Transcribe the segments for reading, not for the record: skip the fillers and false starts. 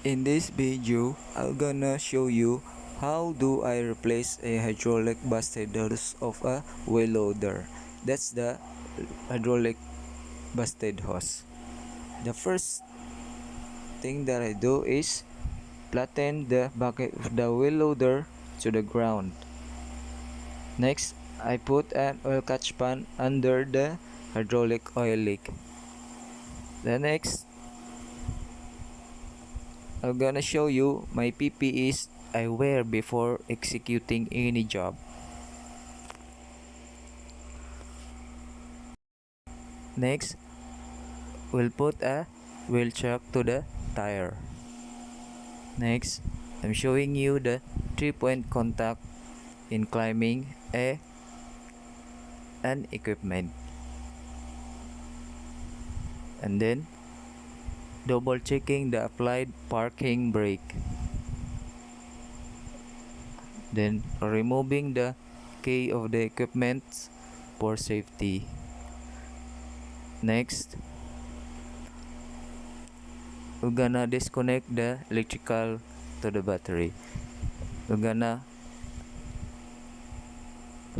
In this video, I'm gonna show you how do I replace a hydraulic busted hose of a wheel loader. That's the hydraulic busted hose. The first thing that I do is flatten the bucket of the wheel loader to the ground. Next, I put an oil catch pan under the hydraulic oil leak. The next, I'm gonna show you my PPEs I wear before executing any job. Next, we'll put a wheel chuck to the tire. Next, I'm showing you the 3-point contact in climbing an equipment. And then, double checking the applied parking brake. Then, removing the key of the equipment for safety. Next, we're gonna disconnect the electrical to the battery. We're gonna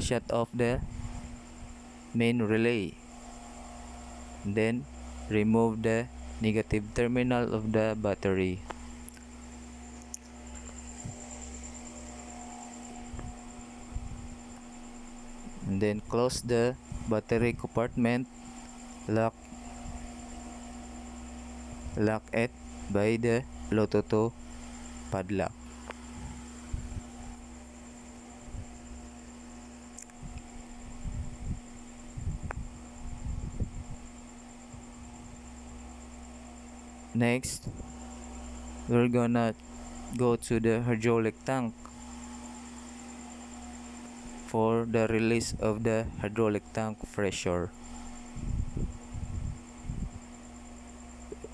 shut off the main relay. Then, remove the negative terminal of the battery. And then close the battery compartment, lock it by the Bluetooth padlock. Next, we're gonna go to the hydraulic tank for the release of the hydraulic tank pressure.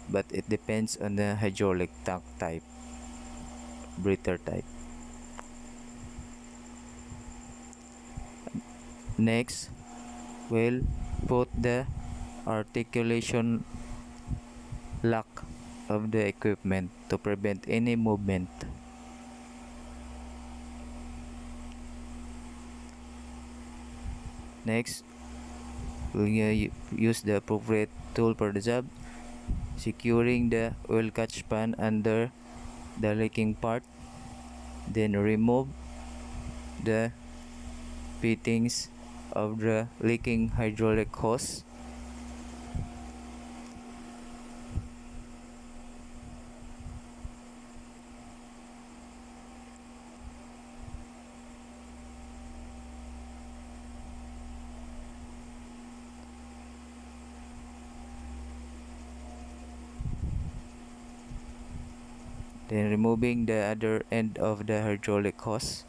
But it depends on the hydraulic tank type, breather type. Next, we'll put the articulation lock of the equipment to prevent any movement. Next, we'll use the appropriate tool for the job, securing the oil catch pan under the leaking part. Then remove the fittings of the leaking hydraulic hose. Then removing the other end of the hydraulic hose.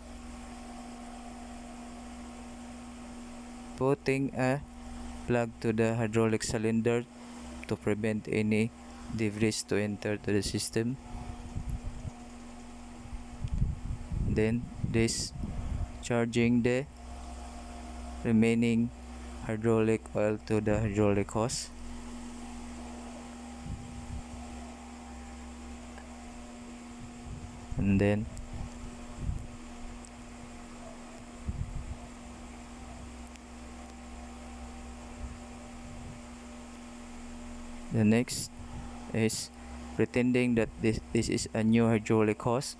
Putting a plug to the hydraulic cylinder to prevent any debris to enter to the system. Then discharging the remaining hydraulic oil to the hydraulic hose. And then the next is pretending that this is a new hydraulic hose.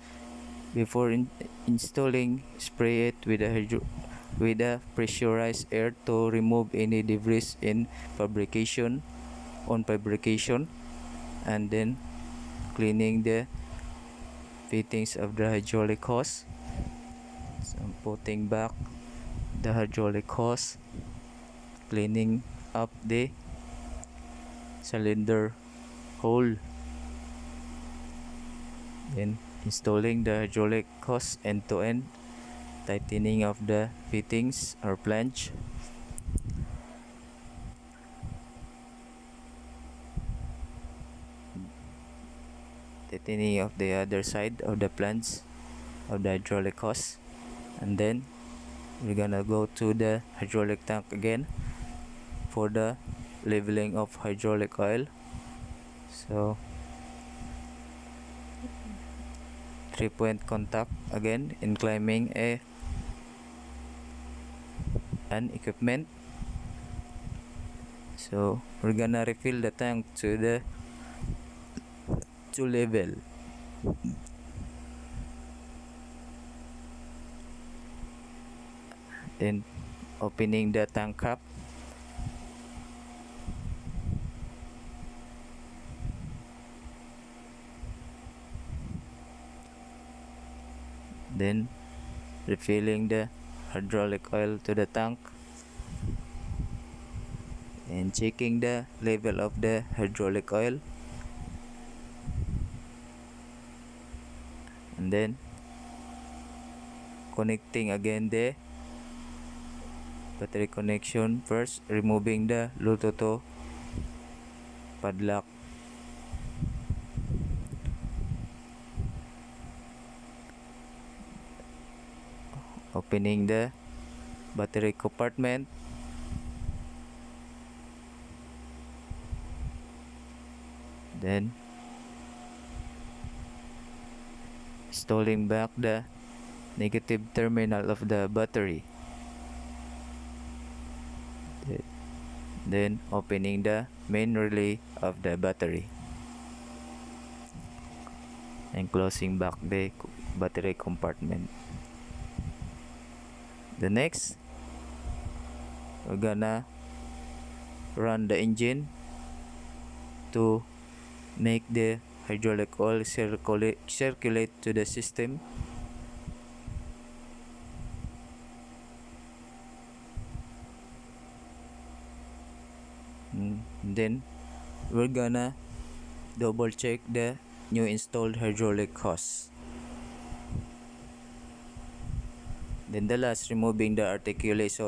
Before installing, spray it with a pressurized air to remove any debris on fabrication, and then cleaning the fittings of the hydraulic hose. So I'm putting back the hydraulic hose, cleaning up the cylinder hole, then installing the hydraulic hose end to end, tightening of the fittings or flange, tightening of the other side of the flange of the hydraulic hose. And then we're gonna go to the hydraulic tank again for the leveling of hydraulic oil. So 3-point contact again in climbing an equipment. So we're gonna refill the tank to the level. Then opening the tank cap. Then refilling the hydraulic oil to the tank and checking the level of the hydraulic oil, and then connecting again the battery connection, first removing the Bluetooth padlock, opening the battery compartment, then installing back the negative terminal of the battery, then opening the main relay of the battery and closing back the battery compartment. The next, we're gonna run the engine to make the hydraulic oil circulate to the system. Then we're gonna double check the new installed hydraulic hose. Then the last, removing the articulation